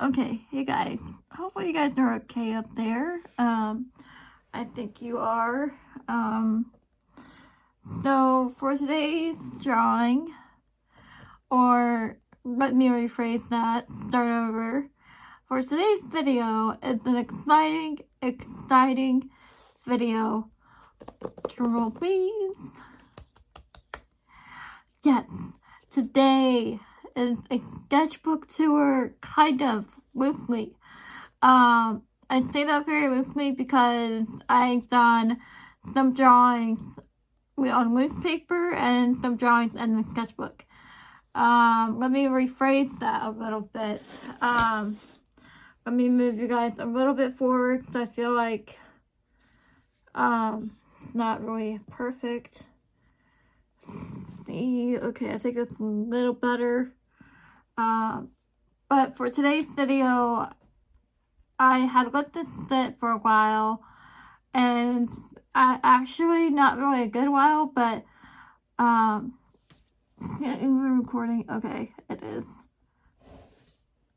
Okay, hey guys. Hopefully you guys are okay up there. I think you are. So for today's drawing, or let me rephrase that, start over. For today's video, it's an exciting video. Drumroll please. Yes, today is a sketchbook tour, kind of, loosely. I say that very loosely because I've done some drawings on newspaper and some drawings in the sketchbook. Let me rephrase that a little bit. Let me move you guys a little bit forward because I feel like not really perfect. See, okay, I think it's a little better. But for today's video, I had let this sit for a while, and actually not really a good while, but even recording. Okay, it is.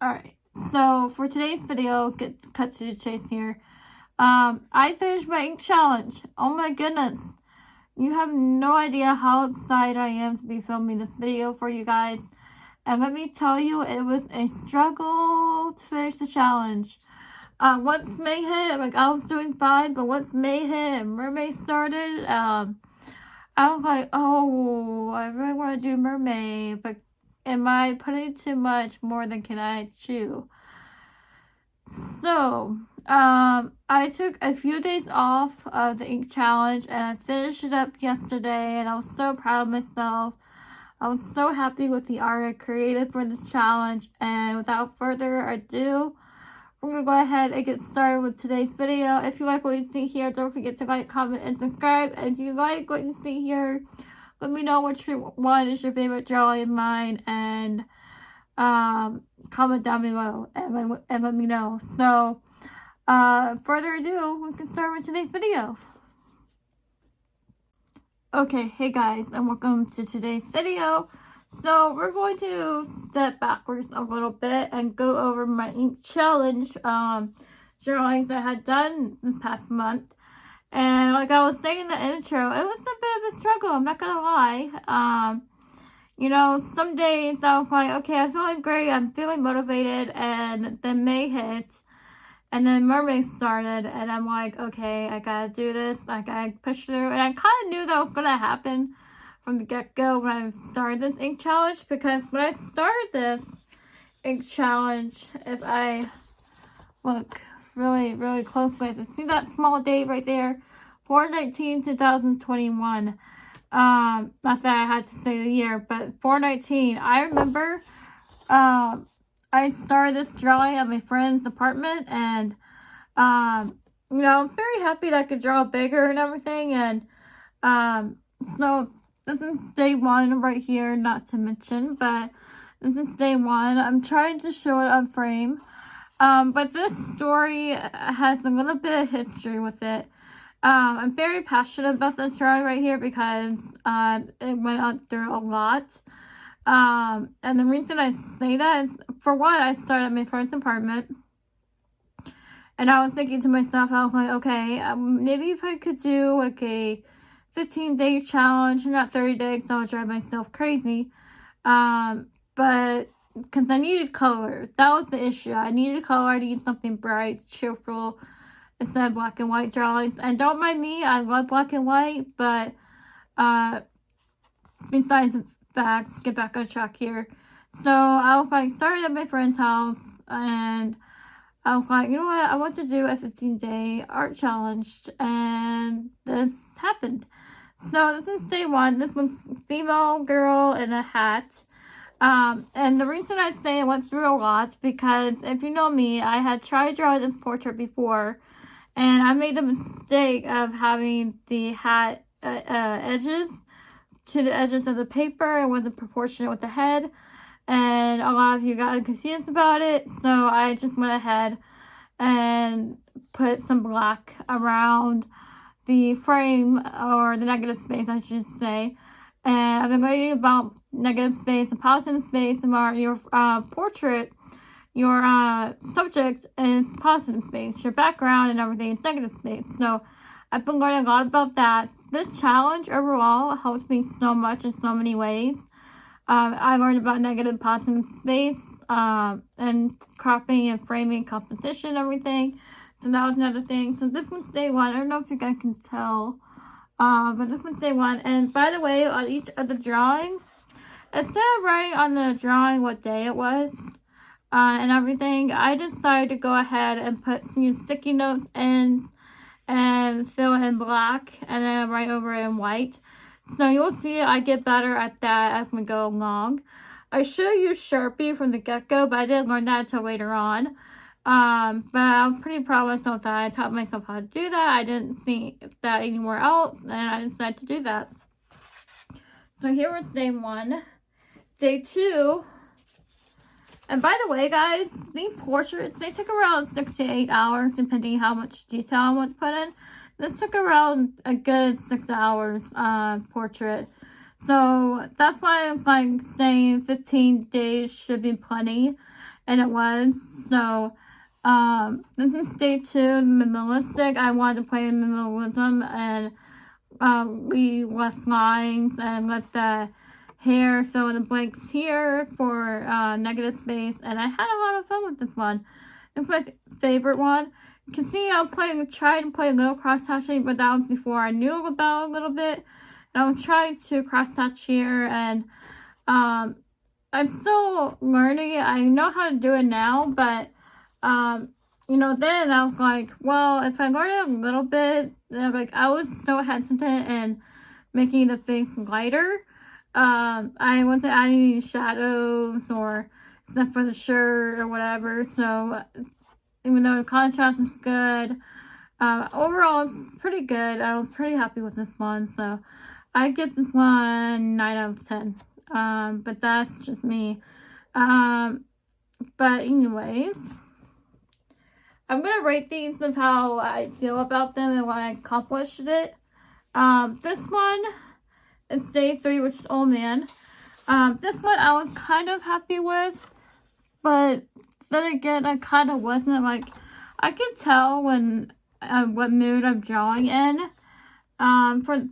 Alright, so for today's video, get cut to the chase here. I finished my ink challenge. Oh my goodness. You have no idea how excited I am to be filming this video for you guys. And let me tell you, it was a struggle to finish the challenge. Once May hit, like I was doing fine, but once May hit and Mermaid started, I was like, oh, I really want to do Mermaid, but am I putting too much more than can I chew? So, I took a few days off of the ink challenge and I finished it up yesterday, and I was so proud of myself. I was so happy with the art I created for this challenge, and without further ado, we're going to go ahead and get started with today's video. If you like what you see here, don't forget to like, comment, and subscribe. And if you like what you see here, let me know which one is your favorite drawing of mine, and comment down below and let me know. So, further ado, we can start with today's video. Okay, hey guys, and welcome to today's video. So we're going to step backwards a little bit and go over my ink challenge drawings I had done this past month. And like I was saying in the intro, it was a bit of a struggle, I'm not gonna lie. You know, some days I was like, okay, I'm feeling great, I'm feeling motivated, and then May hit. And then Mermaid started, and I'm like, okay, I gotta do this, I gotta push through. And I kind of knew that was gonna happen from the get-go when I started this ink challenge, because when I started this ink challenge, if I look really closely, see that small date right there, 4/19/2021. Not that I had to say the year, but 4/19. I remember, I started this drawing at my friend's apartment, and, you know, I'm very happy that I could draw bigger and everything, and, so this is day one right here, not to mention, but this is day one. I'm trying to show it on frame, but this story has a little bit of history with it. I'm very passionate about this drawing right here because, it went on through a lot. And the reason I say that is, for one, I started at my friend's apartment, and I was thinking to myself, I was like, okay, maybe if I could do like a 15-day challenge, not 30 days, so I'll drive myself crazy, but, because I needed color, that was the issue. I needed color, I needed something bright, cheerful, instead of black and white drawings. And don't mind me, I love black and white, but, besides the fact, get back on track here. So I was like, started at my friend's house, and I was like, you know what, I want to do a 15-day art challenge, and this happened. So this is day one. This was female girl in a hat. And the reason I say I went through a lot, because if you know me, I had tried drawing this portrait before, and I made the mistake of having the hat edges to the edges of the paper. It wasn't proportionate with the head, and a lot of you got confused about it, so I just went ahead and put some black around the frame, or the negative space I should say. And I've been writing about negative space and positive space about your portrait. your subject is positive space, your background and everything is negative space. So I've been learning a lot about that. This challenge overall helps me so much in so many ways. I learned about negative positive space and cropping and framing composition and everything. So that was another thing. So this one's day one. I don't know if you guys can tell, but this one's day one. And by the way, on each of the drawings, instead of writing on the drawing what day it was and everything, I decided to go ahead and put some sticky notes in and fill it in black and then write over it in white. So you'll see I get better at that as we go along. I should have used Sharpie from the get-go, but I didn't learn that until later on. But I was pretty proud of myself that I taught myself how to do that. I didn't see that anywhere else, and I decided to do that. So here was day one. Day two, and by the way, guys, these portraits, they take around 6 to 8 hours, depending how much detail I want to put in. This took around a good 6 hours, portrait. So that's why I was like saying 15 days should be plenty, and it was. So this is day two, minimalistic. I wanted to play with minimalism and leave less lines and let the hair fill in the blanks here for negative space, and I had a lot of fun with this one. It's my favorite one. You can see I was trying to play a little cross-hatching, but that was before I knew about it a little bit. And I was trying to cross-hatch here, and I'm still learning it. I know how to do it now, but you know, then I was like, well, if I learn it a little bit, like I was so hesitant in making the face lighter. I wasn't adding any shadows or stuff for the shirt or whatever, so even though the contrast is good, overall it's pretty good. I was pretty happy with this one, so I give this one 9 out of 10. But that's just me. But anyways, I'm gonna rate these of how I feel about them and when I accomplished it. This one is day 3, which is Old Man. This one I was kind of happy with, but then again, I kind of wasn't. Like, I could tell when what mood I'm drawing in for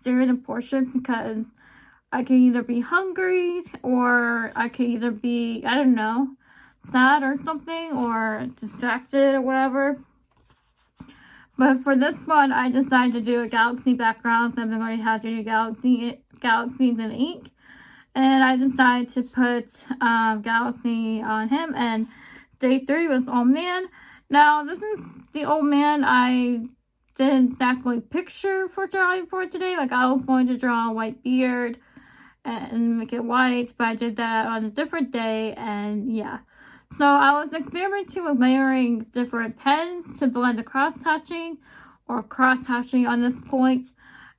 certain portions, because I can either be hungry or I can either be, I don't know, sad or something, or distracted or whatever. But for this one, I decided to do a galaxy background, so I've been learning how to do galaxies in ink. And I decided to put Galaxy on him, and day 3 was Old Man. Now, this is the Old Man I didn't exactly picture for drawing for today. Like, I was going to draw a white beard and make it white, but I did that on a different day, and yeah. So I was experimenting with layering different pens to blend the cross-hatching or cross-hatching on this point. So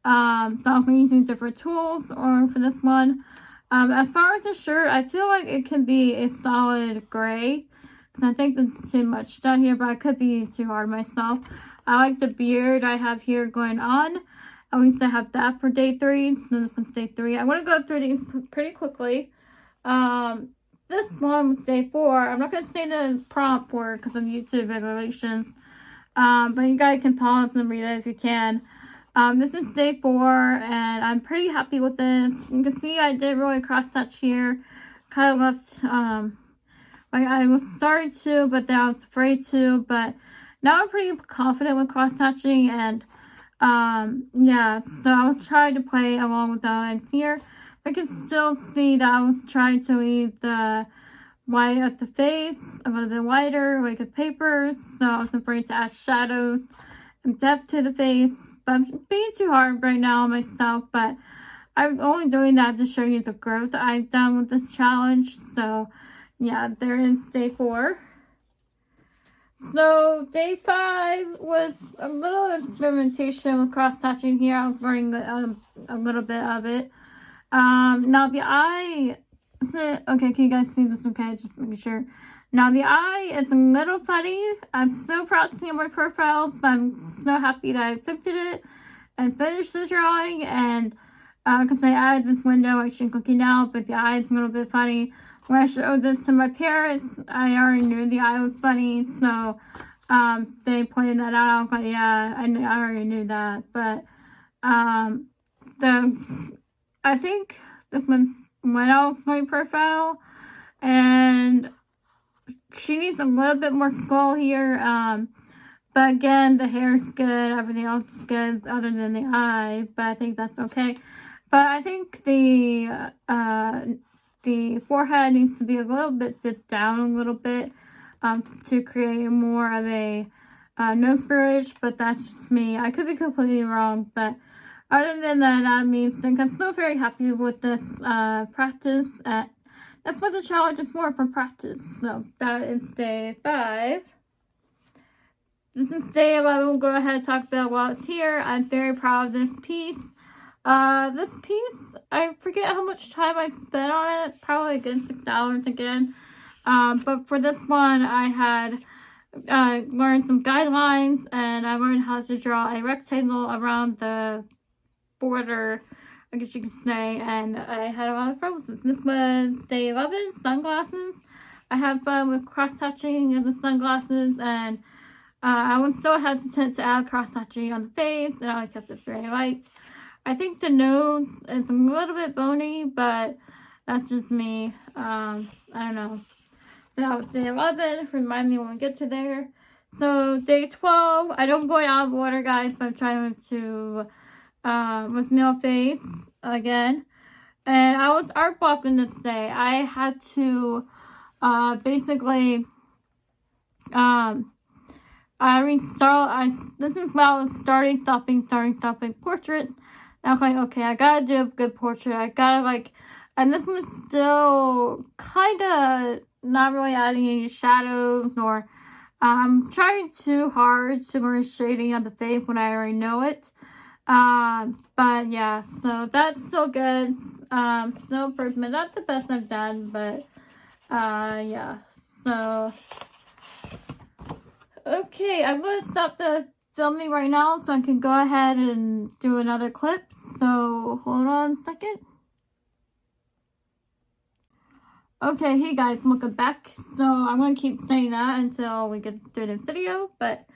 I was using different tools for this one. As far as the shirt, I feel like it can be a solid gray. I think there's too much done here, but I could be too hard myself. I like the beard I have here going on. At least I have that for day 3. So this one's day 3. I'm going to go through these pretty quickly. This one was day 4. I'm not going to say the prompt for it because of YouTube regulations. But you guys can pause and read it if you can. This is day 4, and I'm pretty happy with this. You can see I didn't really cross-hatch here. Kind of left, like I was starting to, but then I was afraid to. But now I'm pretty confident with cross-hatching, and yeah. So I was trying to play along with the lines here. I can still see that I was trying to leave the white at the face a little bit whiter, like a paper. So I was afraid to add shadows and depth to the face. But I'm being too hard right now on myself, but I'm only doing that to show you the growth I've done with this challenge. So, yeah, there is day 4. So, day 5 was a little experimentation with cross-hatching here. I was learning a little bit of it. Now the eye, okay, can you guys see this okay? Just making sure. Now the eye is a little funny. I'm so proud to see my profile, so I'm so happy that I accepted it and finished the drawing. And because I added this window, I should looking out, but the eye is a little bit funny. when I showed this to my parents, I already knew the eye was funny, so they pointed that out. I was like, yeah, I already knew that. But I think this was when I was my profile, and she needs a little bit more skull here. But again, the hair is good, everything else is good other than the eye, but I think that's okay. But I think the forehead needs to be a little bit dipped down a little bit to create more of a nose bridge, but that's just me. I could be completely wrong, but other than the anatomy thing, I'm still very happy with this practice. That's what the challenge is for practice. So that is day 5. This is day 11. We'll go ahead and talk about while it's here. I'm very proud of this piece. This piece, I forget how much time I spent on it. Probably a good 6 hours again. But for this one, I had learned some guidelines, and I learned how to draw a rectangle around the border, I guess you could say, and I had a lot of fun with this. This was day 11, sunglasses. I had fun with cross-hatching of the sunglasses, and I was so hesitant to add cross-hatching on the face, and I kept it very light. I think the nose is a little bit bony, but that's just me. I don't know. That was day 11. Remind me when we get to there. So day 12, I don't go out of order, guys, so I'm trying to with male face again. And I was art blocking this day. I had to basically this is when I was starting, stopping portraits. And I was like, okay, I gotta do a good portrait. I gotta and this was still kind of not really adding any shadows, or I'm trying too hard to learn shading on the face when I already know it. But yeah, so that's still good. Still improvement. Not the best I've done, but yeah. So okay, I'm gonna stop the filming right now so I can go ahead and do another clip. So hold on a second. Okay, hey guys, welcome back. So I'm gonna keep saying that until we get through the video, but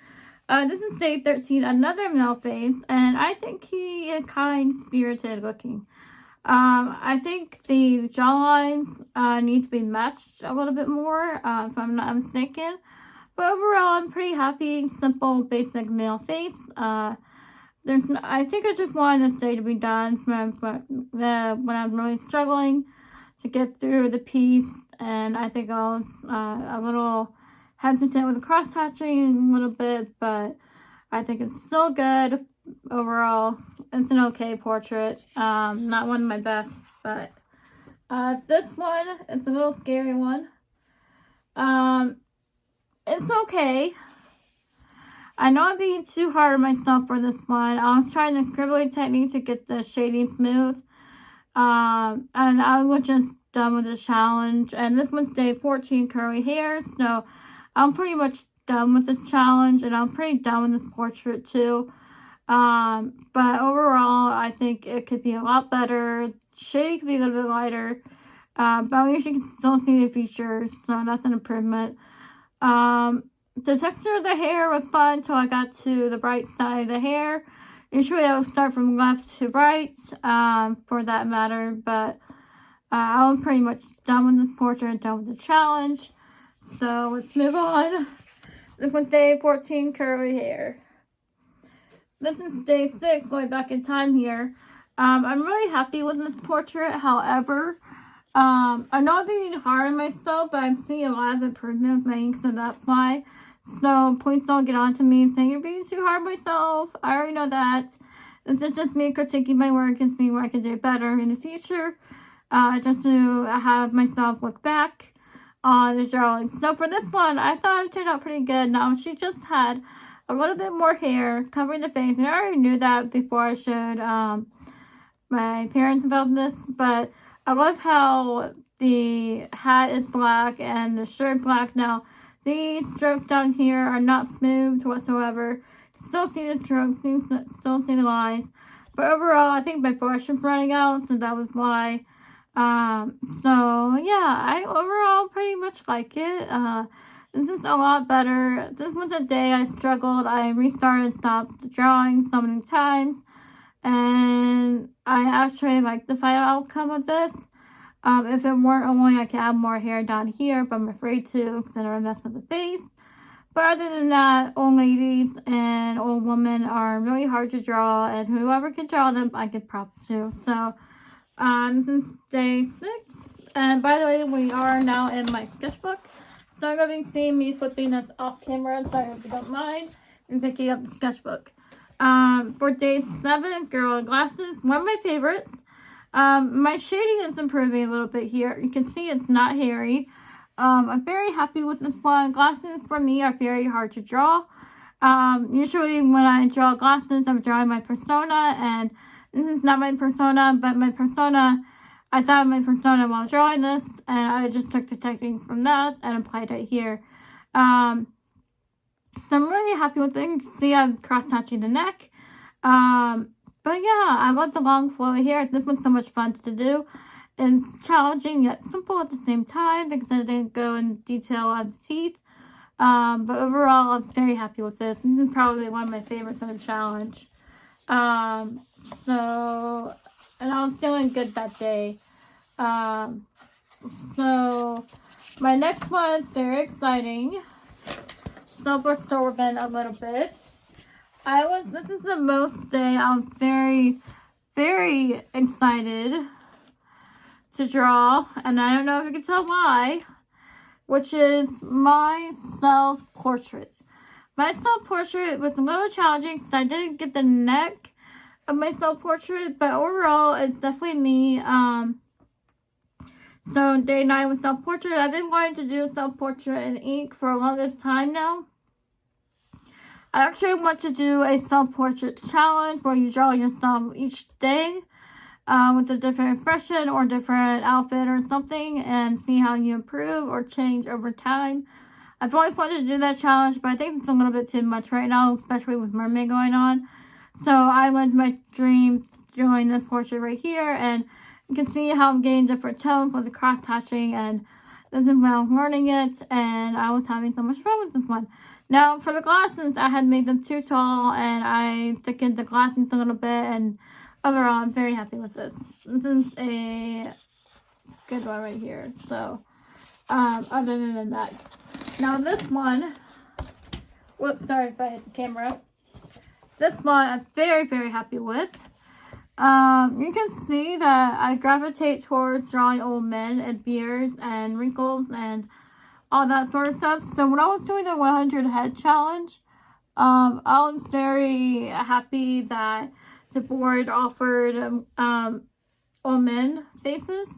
this is day 13, another male face, and I think he is kind-spirited looking. I think the jawlines need to be matched a little bit more, if I'm not mistaken. But overall, I'm pretty happy. Simple, basic male face. I think I just wanted this day to be done when I'm really struggling to get through the piece, and I think I was a little hesitant with the cross-hatching a little bit, but I think it's still good overall. It's an okay portrait. Not one of my best, but this one is a little scary one. It's okay. I know I'm being too hard on myself for this one. I was trying the scribbling technique to get the shading smooth. And I was just done with the challenge. And this was day 14, curly hair. So I'm pretty much done with this challenge. And I'm pretty done with this portrait too. But overall, I think it could be a lot better. Shading could be a little bit lighter. But at least you can still see the features. So that's an improvement. The texture of the hair was fun until I got to the bright side of the hair. Usually I would start from left to right, for that matter, but I was pretty much done with this portrait, done with the challenge. So let's move on. This was day 14, curly hair. This is day 6, going back in time here. I'm really happy with this portrait, however, I know I'm being hard on myself, but I'm seeing a lot of improvement with my ink, so that's why. So please don't get on to me saying you're being too hard on myself. I already know that. This is just me critiquing my work and seeing where I can do better in the future. Just to have myself look back on the drawing. So for this one, I thought it turned out pretty good. Now, she just had a little bit more hair covering the face. And I already knew that before I showed my parents about this. But I love how the hat is black and the shirt black. Now, these strokes down here are not smooth whatsoever. You can still see the strokes, still see the lines. But overall, I think my brush is running out, so that was why So yeah, I overall pretty much like it. This is a lot better. This was a day I struggled. I restarted and stopped the drawing so many times, and I actually like the final outcome of this. If it weren't only I could add more hair down here, but I'm afraid to because I mess with the face. But other than that, old ladies and old women are really hard to draw, and whoever can draw them, I give props to. So, this is day 6. And by the way, we are now in my sketchbook. So you're going to be seeing me flipping this off camera, so I hope you don't mind, and picking up the sketchbook. For day 7, Girl in Glasses, one of my favorites. My shading is improving a little bit here. You can see it's not hairy. I'm very happy with this one. Glasses for me are very hard to draw. Usually when I draw glasses, I'm drawing my persona, and this is not my persona, but my persona, I thought of my persona while drawing this, and I just took the technique from that and applied it here. So I'm really happy with it. You can see I'm cross-hatching the neck. But yeah, I love the long flowy hair. This was so much fun to do. And challenging yet simple at the same time because I didn't go in detail on the teeth. But overall, I'm very happy with this. This is probably one of my favorites on the challenge. And I was feeling good that day. So my next one is very exciting. Self-absorbent a little bit. This is the most day I was very, very excited to draw, and I don't know if you can tell why, which is my self-portrait. My self-portrait was a little challenging because I didn't get the neck of my self-portrait, but overall, it's definitely me. So day 9 was self-portrait. I've been wanting to do self-portrait in ink for a longest time now. I actually want to do a self-portrait challenge where you draw yourself each day with a different expression or different outfit or something and see how you improve or change over time. I've always wanted to do that challenge, but I think it's a little bit too much right now, especially with mermaid going on. So I lived my dream doing this portrait right here, and you can see how I'm getting different tones with the cross-hatching, and this is when I was learning it, and I was having so much fun with this one. Now, for the glasses, I had made them too tall, and I thickened the glasses a little bit, and overall, I'm very happy with this. This is a good one right here. So, other than that. Now, this one, whoops, sorry if I hit the camera. This one, I'm very, very happy with. You can see that I gravitate towards drawing old men and beards and wrinkles and all that sort of stuff. So when I was doing the 100 head challenge, I was very happy that the board offered old men faces.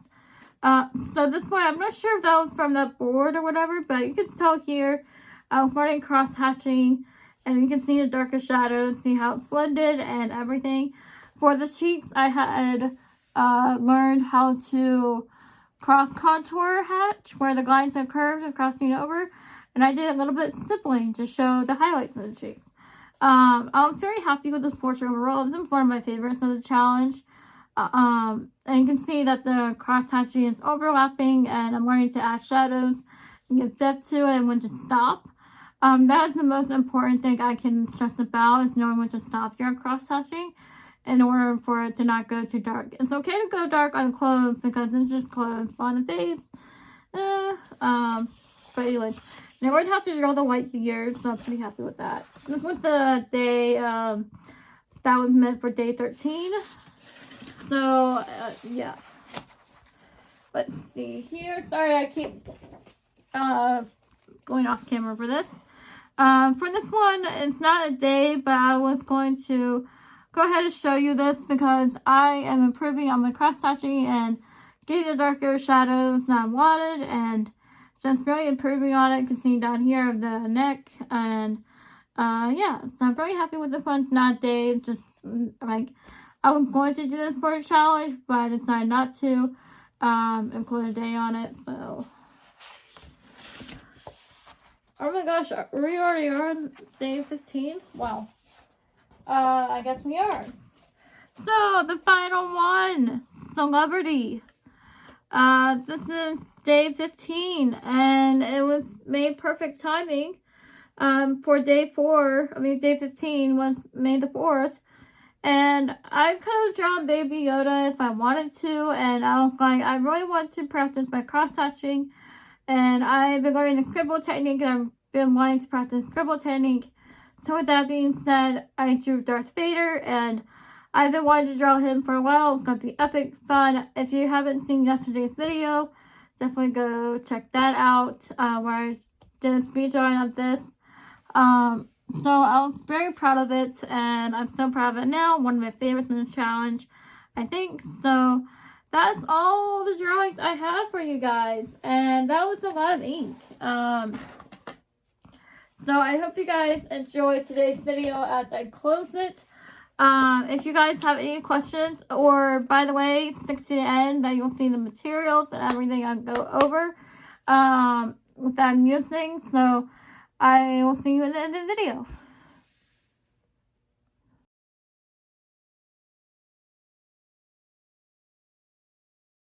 So this one, I'm not sure if that was from that board or whatever, but you can tell here I was learning cross-hatching, and you can see the darker shadows, see how it's blended and everything. For the cheeks, I had learned how to cross-contour hatch, where the lines are curved and crossing over, and I did a little bit stippling to show the highlights of the cheeks. I was very happy with this portrait overall. This is one of my favorites of the challenge. And you can see that the cross-hatching is overlapping, and I'm learning to add shadows and give depth to it and when to stop. That is the most important thing I can stress about, is knowing when to stop your cross-hatching in order for it to not go too dark. It's okay to go dark on clothes because it's just clothes. On the face, but anyway, now we're going to have to draw the white beard, so I'm pretty happy with that. This was the day that was meant for day 13. So, yeah. Let's see here. Sorry, I keep going off camera for this. For this one, it's not a day, but I was going to go ahead and show you this because I am improving on my cross-hatching and getting the darker shadows that I wanted, and just really improving on it. You can see down here of the neck, and yeah, so I'm very happy with this one. It's not a day, it's just like I was going to do this for a challenge, but I decided not to include a day on it. So, oh my gosh, we already are on day 15. Wow. I guess we are. So, the final one, Celebrity. This is day 15, and it was made perfect timing. For day 15 was May the 4th. And I could have drawn Baby Yoda if I wanted to, and I was like, I really want to practice my cross-hatching, and I've been learning the scribble technique, and I've been wanting to practice scribble technique. So with that being said, I drew Darth Vader, and I've been wanting to draw him for a while. It's going to be epic fun. If you haven't seen yesterday's video, definitely go check that out, where I did a speed drawing of this. So I was very proud of it, and I'm so proud of it now. One of my favorites in the challenge, I think. So that's all the drawings I have for you guys, and that was a lot of ink. So I hope you guys enjoyed today's video as I close it. If you guys have any questions, or by the way, stick to the end, that you'll see the materials and everything I go over that I'm using. So I will see you in the end of the video.